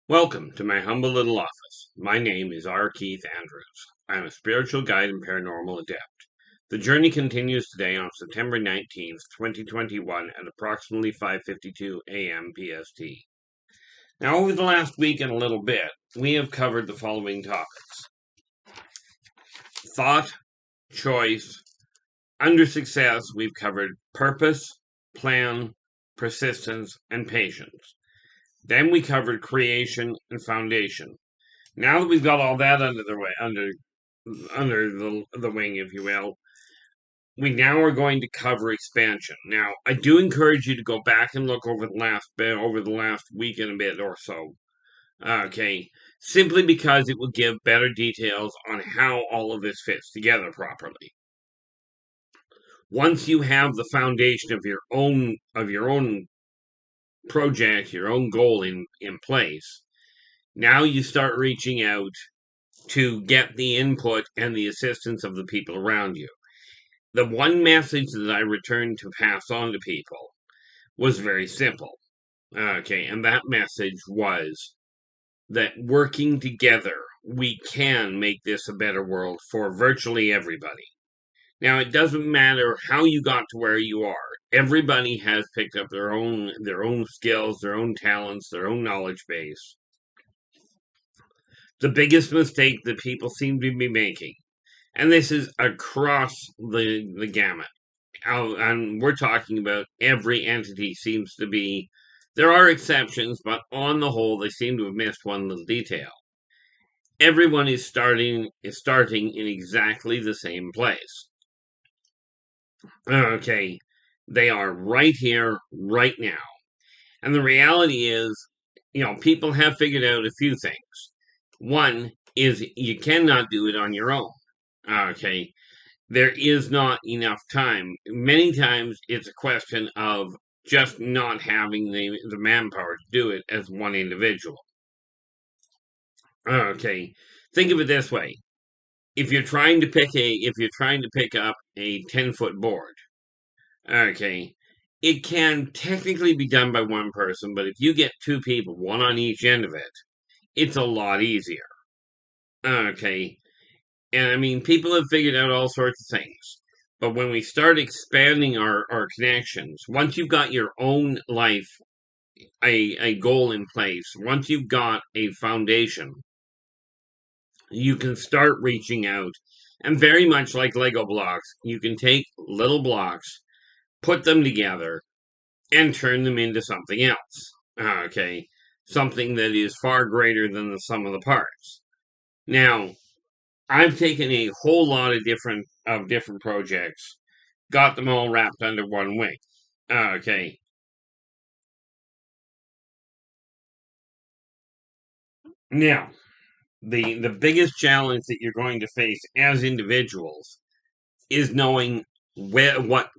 Welcome to my humble little office. My name is R. Keith Andrews. I am a spiritual guide and paranormal adept. The journey continues today on September 19th, 2021 at approximately 5:52 a.m. PST. Now, over the last week and a little bit, we have covered the following topics: thought, choice. Under success, we've covered purpose, plan, persistence, and patience. Then we covered creation and foundation. Now that we've got all that under the wing, if you will, we now are going to cover expansion. Now, I do encourage you to go back and look over the last week and a bit or so. Okay, simply because it will give better details on how all of this fits together properly. Once you have the foundation of your own project, your own goal in place, now you start reaching out to get the input and the assistance of the people around you. The one message that I returned to pass on to people was very simple. Okay, and that message was that working together, we can make this a better world for virtually everybody. Now, it doesn't matter how you got to where you are. Everybody has picked up their own skills, their own talents, their own knowledge base. The biggest mistake that people seem to be making, and this is across the gamut, and we're talking about every entity seems to be, there are exceptions, but on the whole, they seem to have missed one little detail. Everyone is starting in exactly the same place. Okay, they are right here, right now. And the reality is, people have figured out a few things. One is you cannot do it on your own. Okay, there is not enough time. Many times it's a question of just not having the manpower to do it as one individual. Okay, think of it this way: if you're trying to pick up a 10-foot board, okay, it can technically be done by one person, but if you get two people, one on each end of it, it's a lot easier. Okay, and I mean, people have figured out all sorts of things. But when we start expanding our connections, once you've got your own life, a goal in place, once you've got a foundation, you can start reaching out. And very much like Lego blocks, you can take little blocks, put them together, and turn them into something else. Okay, something that is far greater than the sum of the parts. Now, I've taken a whole lot of different projects, got them all wrapped under one wing. Okay. Now, the biggest challenge that you're going to face as individuals is knowing what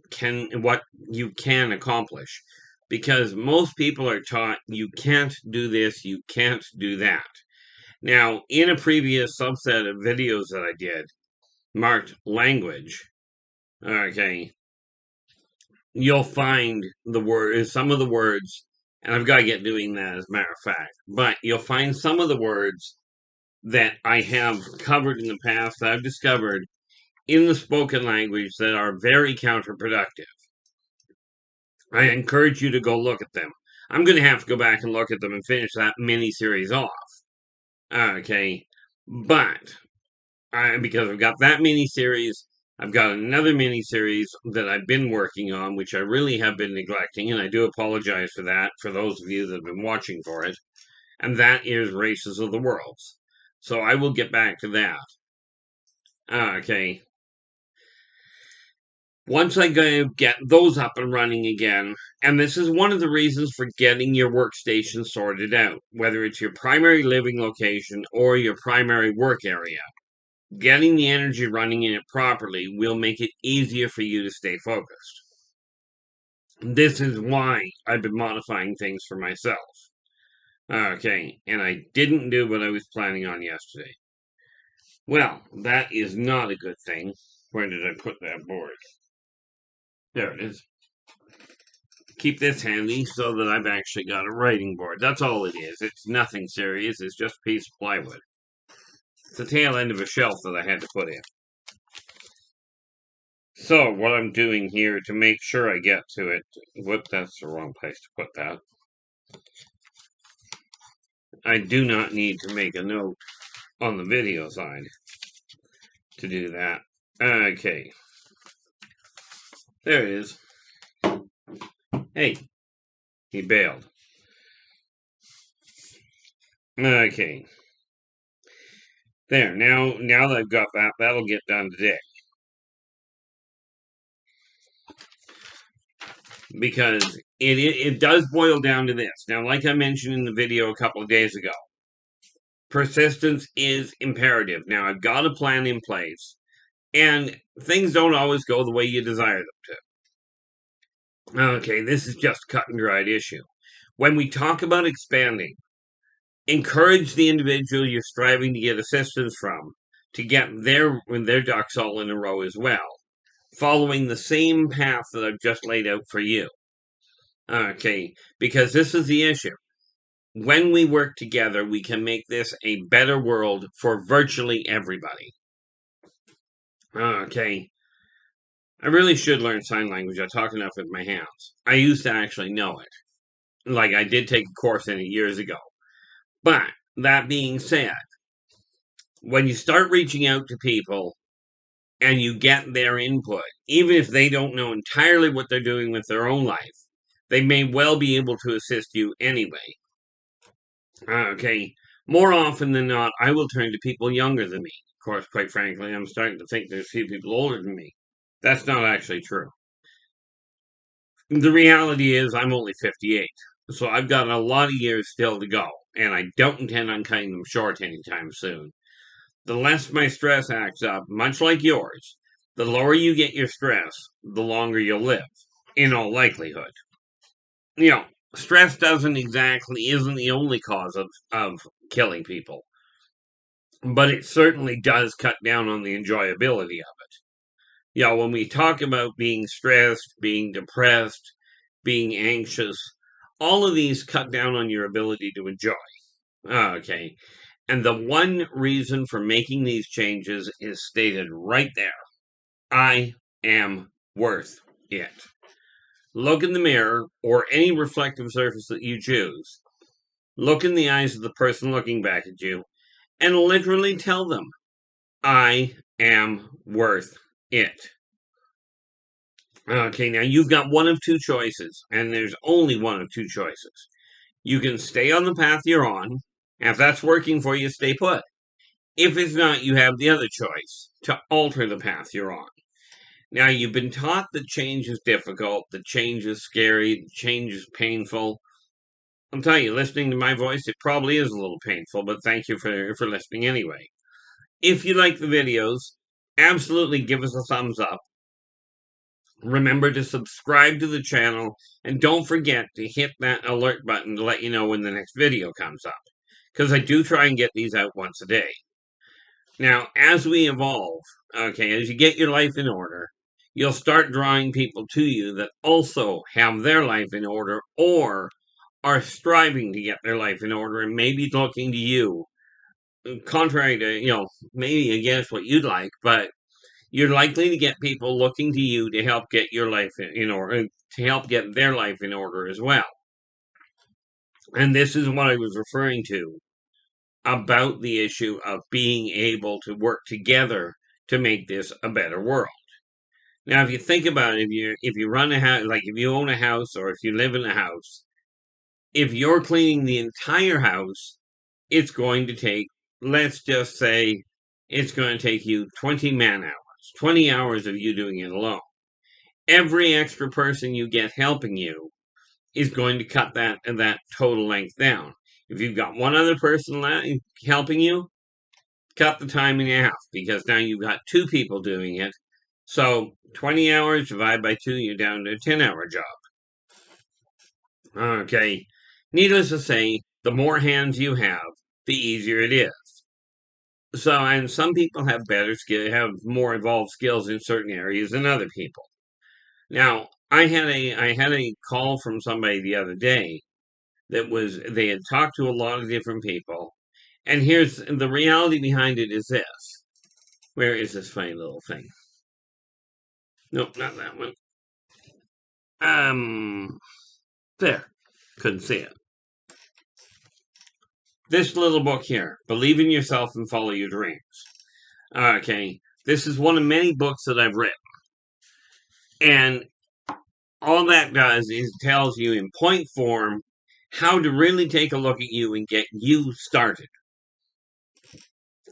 you can accomplish, because most people are taught you can't do this, you can't do that. Now, in a previous subset of videos that I did, marked language, okay, you'll find some of the words, and I've got to get doing that as a matter of fact, but you'll find some of the words that I have covered in the past that I've discovered in the spoken language that are very counterproductive. I encourage you to go look at them. I'm going to have to go back and look at them and finish that mini-series off. Okay, but because I've got that mini-series, I've got another mini-series that I've been working on, which I really have been neglecting, and I do apologize for that, for those of you that have been watching for it, and that is Races of the Worlds. So I will get back to that. Okay. Once I get those up and running again, and this is one of the reasons for getting your workstation sorted out, whether it's your primary living location or your primary work area, getting the energy running in it properly will make it easier for you to stay focused. This is why I've been modifying things for myself. Okay, and I didn't do what I was planning on yesterday. Well, that is not a good thing. Where did I put that board? There it is. keep this handy so that I've actually got a writing board. That's all it is. It's nothing serious. It's just a piece of plywood. It's the tail end of a shelf that I had to put in. So, what I'm doing here to make sure I get to it... Whoop, that's the wrong place to put that. I do not need to make a note on the video side to do that. Okay. There it is. Hey, he bailed. Okay. There, now that I've got that, that'll get done today. Because it does boil down to this. Now, like I mentioned in the video a couple of days ago, persistence is imperative. Now, I've got a plan in place, and things don't always go the way you desire them to. Okay, this is just a cut and dried issue. When we talk about expanding, encourage the individual you're striving to get assistance from to get their ducks all in a row as well, following the same path that I've just laid out for you. Okay, because this is the issue. When we work together, we can make this a better world for virtually everybody. Okay. I really should learn sign language. I talk enough with my hands. I used to actually know it. Like, I did take a course in it years ago. But, that being said, when you start reaching out to people and you get their input, even if they don't know entirely what they're doing with their own life, they may well be able to assist you anyway. Okay, more often than not, I will turn to people younger than me. Of course, quite frankly, I'm starting to think there's a few people older than me. That's not actually true. The reality is I'm only 58, so I've got a lot of years still to go, and I don't intend on cutting them short anytime soon. The less my stress acts up, much like yours, the lower you get your stress, the longer you'll live, in all likelihood. You know, stress isn't the only cause of killing people, but it certainly does cut down on the enjoyability of it. You know, when we talk about being stressed, being depressed, being anxious, all of these cut down on your ability to enjoy. Okay. And the one reason for making these changes is stated right there. I am worth it. Look in the mirror or any reflective surface that you choose. Look in the eyes of the person looking back at you and literally tell them, I am worth it. Okay, now you've got one of two choices, and there's only one of two choices. You can stay on the path you're on, and if that's working for you, stay put. If it's not, you have the other choice, to alter the path you're on. Now, you've been taught that change is difficult, that change is scary, that change is painful. I'll tell you, listening to my voice, it probably is a little painful, but thank you for listening anyway. If you like the videos, absolutely give us a thumbs up. Remember to subscribe to the channel, and don't forget to hit that alert button to let you know when the next video comes up, because I do try and get these out once a day. Now, as we evolve, okay, as you get your life in order, you'll start drawing people to you that also have their life in order or are striving to get their life in order and maybe looking to you, contrary to, maybe against what you'd like, but you're likely to get people looking to you to help get your life in order, to help get their life in order as well. And this is what I was referring to about the issue of being able to work together to make this a better world. Now, if you think about it, if you run a house, like if you own a house or if you live in a house, if you're cleaning the entire house, it's going to take, let's just say, it's going to take you 20 man hours. 20 hours of you doing it alone. Every extra person you get helping you is going to cut that total length down. If you've got one other person helping you, cut the time in half, because now you've got two people doing it. So 20 hours divided by 2, you're down to a 10-hour job. Okay. Needless to say, the more hands you have, the easier it is. So, and some people have more evolved skills in certain areas than other people. Now, I had a call from somebody the other day that was they had talked to a lot of different people, and here's the reality behind it is this. Where is this funny little thing? Nope, not that one. There. Couldn't see it. This little book here, Believe in Yourself and Follow Your Dreams. Okay, this is one of many books that I've written. And all that does is tells you in point form how to really take a look at you and get you started.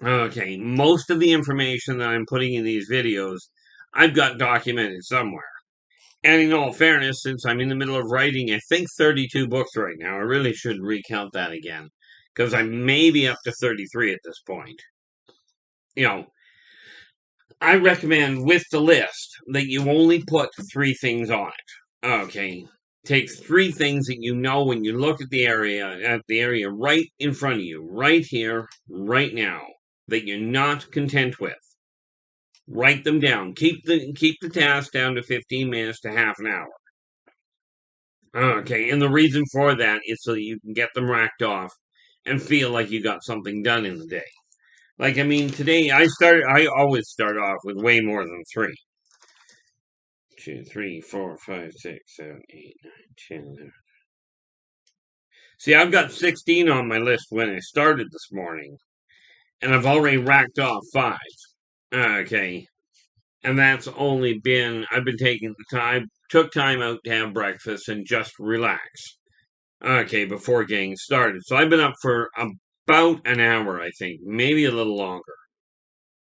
Okay, most of the information that I'm putting in these videos, I've got documented somewhere. And in all fairness, since I'm in the middle of writing, I think 32 books right now, I really should recount that again. Because I may be up to 33 at this point. You know, I recommend with the list that you only put 3 things on it. Okay. Take 3 things that you know when you look at the area right in front of you, right here, right now, that you're not content with. Write them down. Keep the task down to 15 minutes to half an hour. Okay, and the reason for that is so that you can get them racked off and feel like you got something done in the day. Like, I mean, today I always start off with way more than 3. 2, 3, 4, 5, 6, 7, 8, 9, 10, 11. See, I've got 16 on my list when I started this morning, and I've already racked off 5. Okay. And that's only been, I've been taking the time, took time out to have breakfast and just relax. Okay, before getting started. So I've been up for about an hour, I think, maybe a little longer.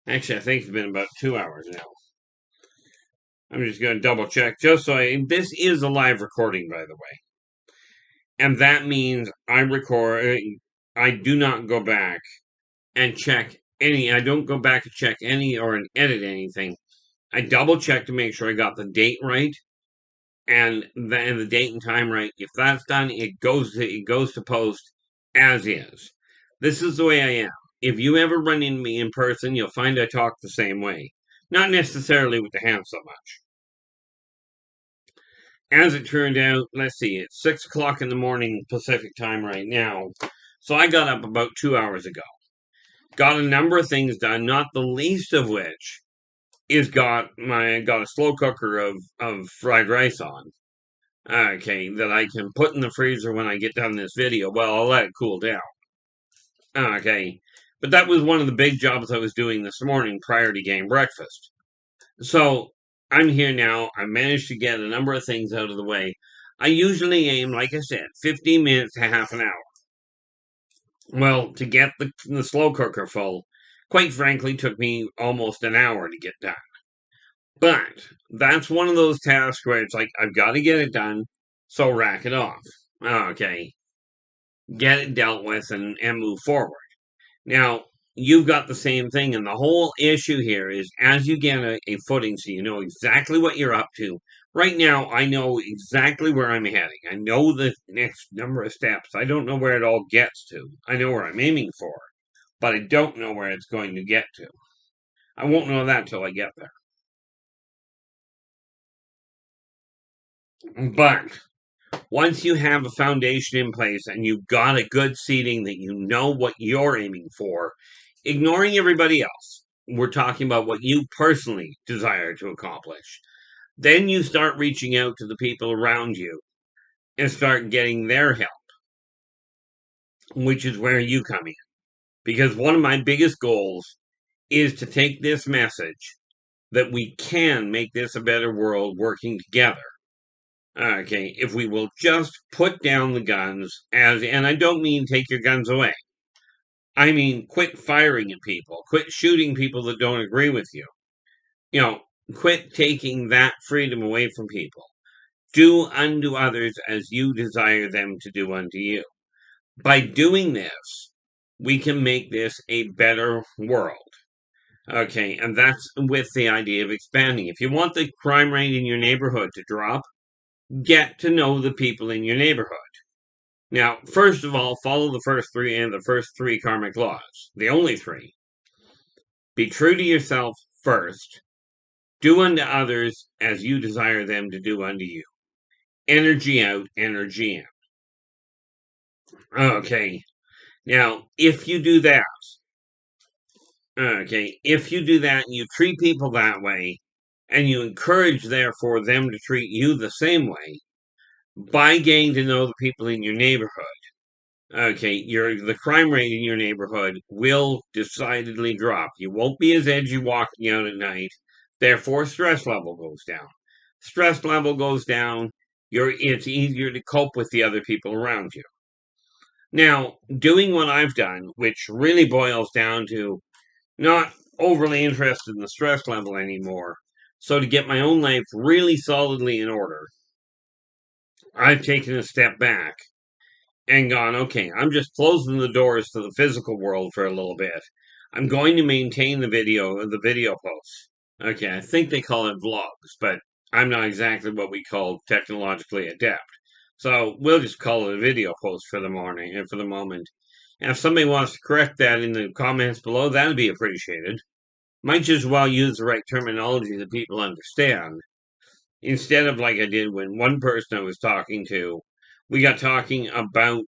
Actually, I think it's been about 2 hours now. I'm just going to double check, just so this is a live recording, by the way. And that means I do not go back and check I don't go back and check any or edit anything. I double check to make sure I got the date right and the date and time right. If that's done, it goes to post as is. This is the way I am. If you ever run into me in person, you'll find I talk the same way. Not necessarily with the hands so much. As it turned out, let's see, it's 6 o'clock in the morning Pacific time right now. So I got up about 2 hours ago. Got a number of things done, not the least of which is got a slow cooker of fried rice on. Okay, that I can put in the freezer when I get done this video. Well, I'll let it cool down. Okay, but that was one of the big jobs I was doing this morning prior to getting breakfast. So I'm here now. I managed to get a number of things out of the way. I usually aim, like I said, 15 minutes to half an hour. Well, to get the slow cooker full, quite frankly, took me almost an hour to get done. But that's one of those tasks where it's like, I've got to get it done, so rack it off. Okay. Get it dealt with and move forward. Now, you've got the same thing, and the whole issue here is as you get a footing so you know exactly what you're up to. Right now, I know exactly where I'm heading. I know the next number of steps. I don't know where it all gets to. I know where I'm aiming for, but I don't know where it's going to get to. I won't know that till I get there. But once you have a foundation in place and you've got a good seating that you know what you're aiming for, ignoring everybody else, we're talking about what you personally desire to accomplish. Then you start reaching out to the people around you and start getting their help, which is where you come in. Because one of my biggest goals is to take this message that we can make this a better world working together. Okay, if we will just put down the guns, and I don't mean take your guns away. I mean, quit firing at people. Quit shooting people that don't agree with you. Quit taking that freedom away from people. Do unto others as you desire them to do unto you. By doing this, we can make this a better world. Okay, and that's with the idea of expanding. If you want the crime rate in your neighborhood to drop, get to know the people in your neighborhood. Now, first of all, follow the first 3 karmic laws. The only 3. Be true to yourself first. Do unto others as you desire them to do unto you. Energy out, energy in. Okay. Now, if you do that, and you treat people that way, and you encourage, therefore, them to treat you the same way, by getting to know the people in your neighborhood, the crime rate in your neighborhood will decidedly drop. You won't be as edgy walking out at night. Therefore, stress level goes down. Stress level goes down. It's easier to cope with the other people around you. Now, doing what I've done, which really boils down to not overly interested in the stress level anymore, so to get my own life really solidly in order, I've taken a step back and gone, okay, I'm just closing the doors to the physical world for a little bit. I'm going to maintain the video posts. Okay, I think they call it vlogs, but I'm not exactly what we call technologically adept. So we'll just call it a video post for the morning and for the moment. And if somebody wants to correct that in the comments below, that'd be appreciated. Might just well use the right terminology that people understand. Instead of like I did when one person I was talking to, we got talking about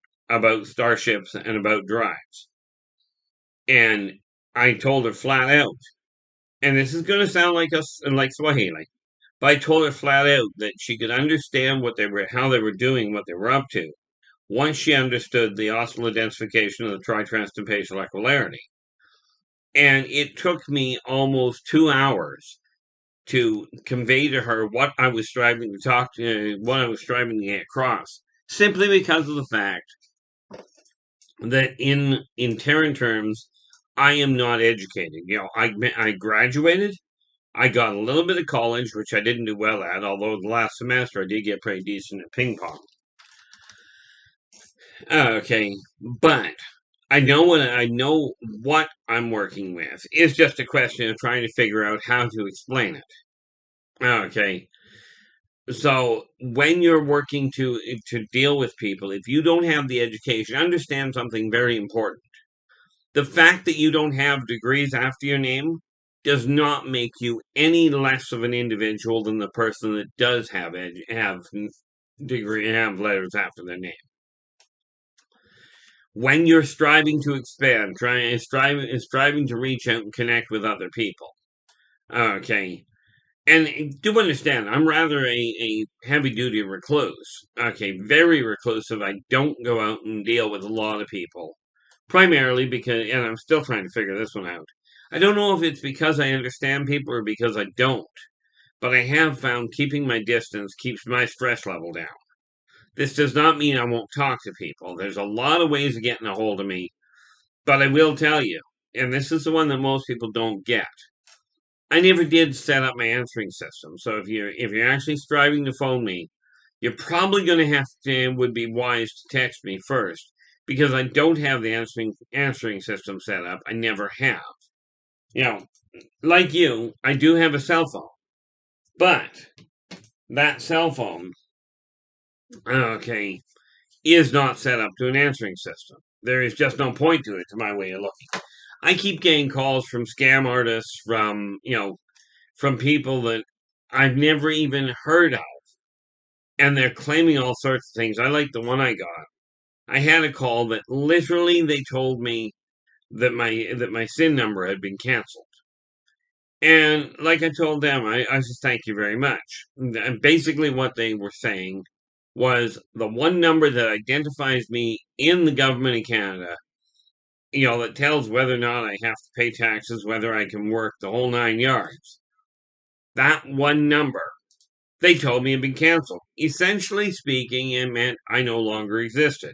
starships and about drives. And I told her flat out, and this is gonna sound like Swahili, but I told her flat out that she could understand how they were doing, what they were up to, once she understood the oscillator densification of the tritransspatial equilarity. And it took me almost 2 hours to convey to her what I was striving to get across, simply because of the fact that in Terran terms, I am not educated. I graduated. I got a little bit of college, which I didn't do well at, although the last semester I did get pretty decent at ping pong. Okay, but I know what I'm working with. It's just a question of trying to figure out how to explain it. Okay. So when you're working to deal with people, if you don't have the education, understand something very important. The fact that you don't have degrees after your name does not make you any less of an individual than the person that does have letters after their name. When you're striving to expand, striving to reach out and connect with other people. Okay. And do understand, I'm rather a heavy-duty recluse. Okay, very reclusive. I don't go out and deal with a lot of people. Primarily because, and I'm still trying to figure this one out. I don't know if it's because I understand people or because I don't. But I have found keeping my distance keeps my stress level down. This does not mean I won't talk to people. There's a lot of ways of getting a hold of me. But I will tell you, and this is the one that most people don't get. I never did set up my answering system. So if you're actually striving to phone me, you're probably going to would be wise to text me first, because I don't have the answering system set up. I never have. Like you, I do have a cell phone, but that cell phone, okay, is not set up to an answering system. There is just no point to it, to my way of looking. I keep getting calls from scam artists, from people that I've never even heard of, and they're claiming all sorts of things. I like the one I got. I had a call that literally they told me that my SIN number had been canceled. And like I told them, I said, thank you very much. And basically what they were saying was the one number that identifies me in the government of Canada, that tells whether or not I have to pay taxes, whether I can work, the whole 9 yards. That one number, they told me had been canceled. Essentially speaking, it meant I no longer existed.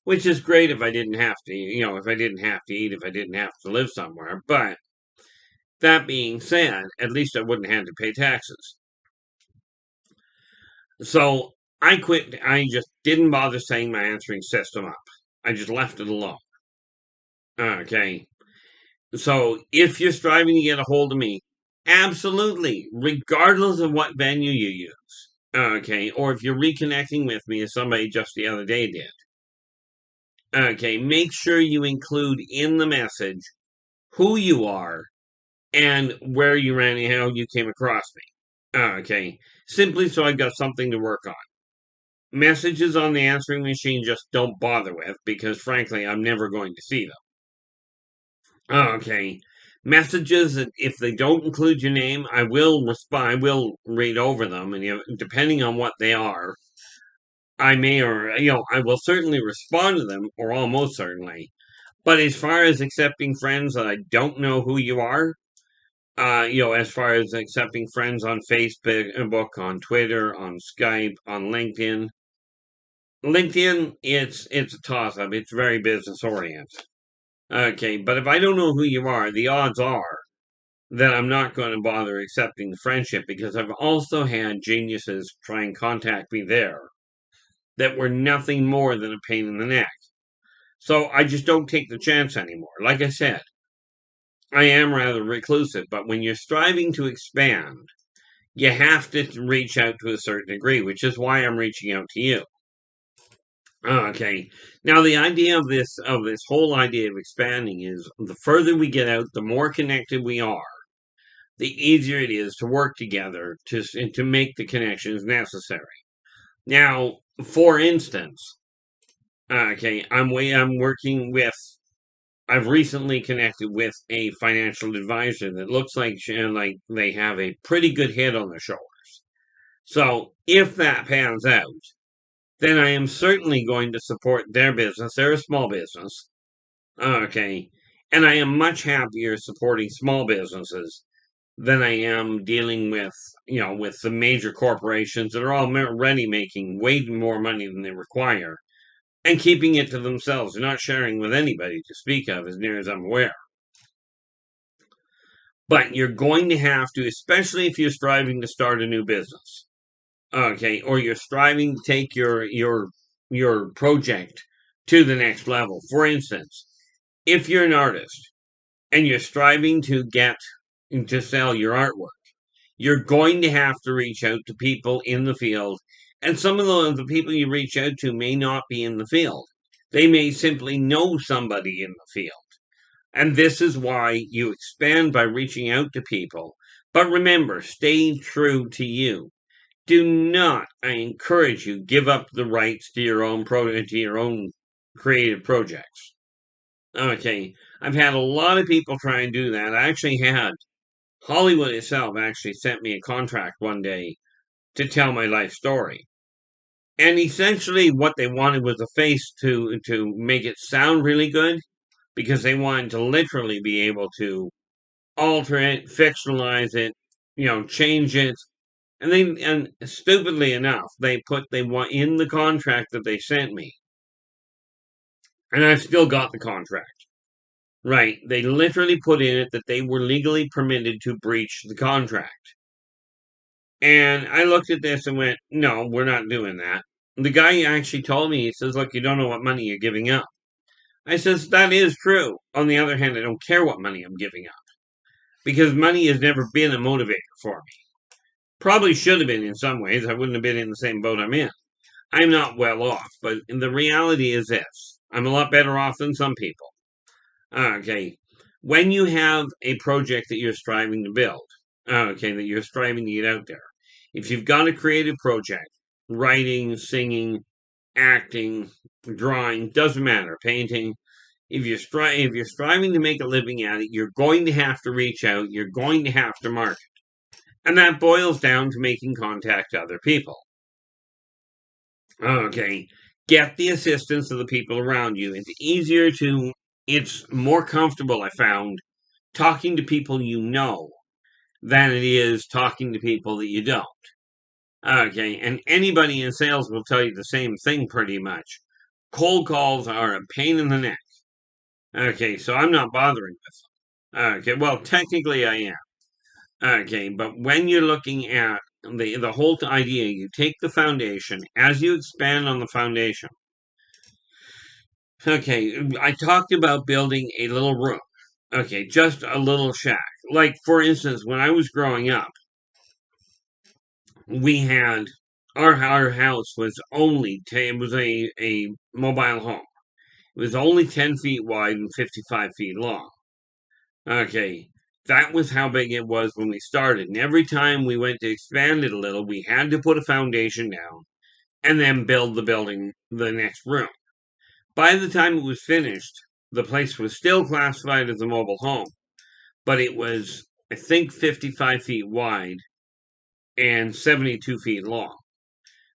Which is great if I didn't have to, if I didn't have to eat, if I didn't have to live somewhere. But that being said, at least I wouldn't have to pay taxes. So I quit. I just didn't bother setting my answering system up. I just left it alone. Okay. So if you're striving to get a hold of me, absolutely, regardless of what venue you use. Okay. Or if you're reconnecting with me as somebody just the other day did. Okay. Make sure you include in the message who you are and where you ran and how you came across me. Okay. Simply so I've got something to work on. Messages on the answering machine just don't bother with because, frankly, I'm never going to see them. Okay. Messages, if they don't include your name, I will respond. I will read over them, and depending on what they are, I may or I will certainly respond to them, or almost certainly. But as far as accepting friends that I don't know who you are, as far as accepting friends on Facebook, on Twitter, on Skype, on LinkedIn. LinkedIn, it's a toss-up. It's very business oriented. Okay, but if I don't know who you are, the odds are that I'm not going to bother accepting the friendship because I've also had geniuses try and contact me there that were nothing more than a pain in the neck. So I just don't take the chance anymore. Like I said, I am rather reclusive, but when you're striving to expand, you have to reach out to a certain degree, which is why I'm reaching out to you. Okay. Now the idea of this whole idea of expanding is the further we get out, the more connected we are, the easier it is to work together to make the connections necessary. Now, for instance, okay, I'm working with. I've recently connected with a financial advisor that looks like they have a pretty good head on their shoulders. So if that pans out, then I am certainly going to support their business. They're a small business. Okay. And I am much happier supporting small businesses than I am dealing with the major corporations that are already making way more money than they require and keeping it to themselves and not sharing with anybody to speak of, as near as I'm aware. But you're going to have to, especially if you're striving to start a new business, okay, or you're striving to take your project to the next level. For instance, if you're an artist and you're striving to sell your artwork, you're going to have to reach out to people in the field, and some of the people you reach out to may not be in the field. They may simply know somebody in the field. And this is why you expand by reaching out to people. But remember, stay true to you. Do not, I encourage you, give up the rights to your own creative projects. Okay, I've had a lot of people try and do that. I actually had Hollywood itself actually sent me a contract one day to tell my life story. And essentially what they wanted was a face to make it sound really good because they wanted to literally be able to alter it, fictionalize it, change it. And stupidly enough, they want in the contract that they sent me. And I've still got the contract. Right. They literally put in it that they were legally permitted to breach the contract. And I looked at this and went, no, we're not doing that. The guy actually told me, he says, look, you don't know what money you're giving up. I says, that is true. On the other hand, I don't care what money I'm giving up. Because money has never been a motivator for me. Probably should have been in some ways. I wouldn't have been in the same boat I'm in. I'm not well off, but the reality is this. I'm a lot better off than some people. Okay. When you have a project that you're striving to build, that you're striving to get out there, if you've got a creative project, writing, singing, acting, drawing, doesn't matter, painting, if you're striving to make a living at it, you're going to have to reach out, you're going to have to market. And that boils down to making contact to other people. Okay. Get the assistance of the people around you. It's more comfortable, I found, talking to people you know than it is talking to people that you don't. Okay. And anybody in sales will tell you the same thing pretty much. Cold calls are a pain in the neck. Okay. So I'm not bothering with them. Okay. Well, technically I am. Okay, but when you're looking at the whole idea, you take the foundation as you expand on the foundation. Okay, I talked about building a little room. Okay, just a little shack. Like for instance, when I was growing up, we had our house was it was a mobile home. It was only 10 feet wide and 55 feet long. Okay, That was how big it was when we started. And every time we went to expand it a little, we had to put a foundation down and then build the building, the next room. By the time it was finished, the place was still classified as a mobile home, but it was, I think, 55 feet wide and 72 feet long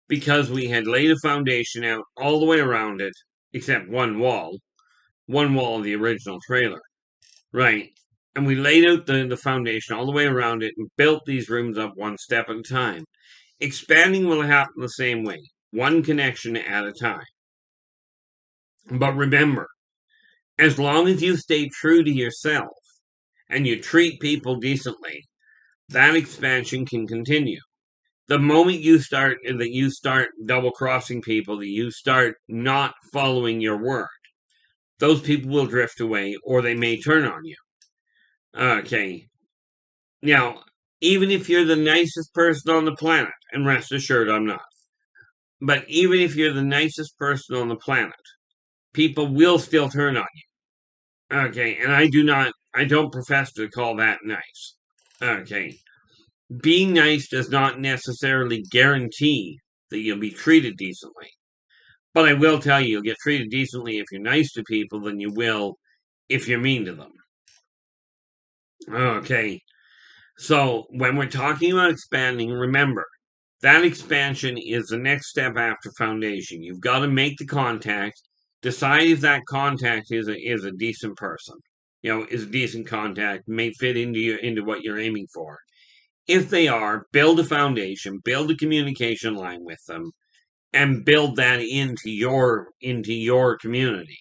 because we had laid a foundation out all the way around it, except one wall of the original trailer. Right. And we laid out the foundation all the way around it and built these rooms up one step at a time. Expanding will happen the same way, one connection at a time. But remember, as long as you stay true to yourself and you treat people decently, that expansion can continue. The moment you start double crossing people, that you start not following your word, those people will drift away or they may turn on you. Okay. Now, even if you're the nicest person on the planet, and rest assured I'm not, but even if you're the nicest person on the planet, people will still turn on you. Okay, and I don't profess to call that nice. Okay. Being nice does not necessarily guarantee that you'll be treated decently. But I will tell you, you'll get treated decently if you're nice to people than you will if you're mean to them. Okay. So when we're talking about expanding, remember, that expansion is the next step after foundation. You've got to make the contact, decide if that contact is a decent person, is a decent contact, may fit into what you're aiming for. If they are, build a foundation, build a communication line with them, and build that into your community.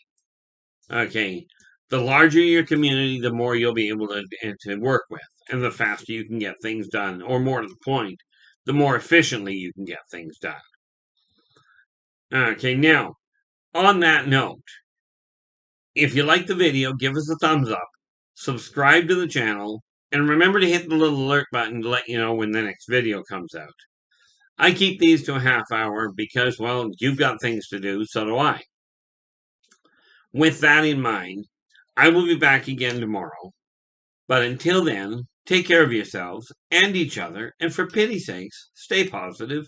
Okay. The larger your community, the more you'll be able to work with, and the faster you can get things done, or more to the point, the more efficiently you can get things done. Okay, now, on that note, if you like the video, give us a thumbs up, subscribe to the channel, and remember to hit the little alert button to let you know when the next video comes out. I keep these to a half hour because, well, you've got things to do, so do I. With that in mind, I will be back again tomorrow. But until then, take care of yourselves and each other, and for pity's sakes, stay positive.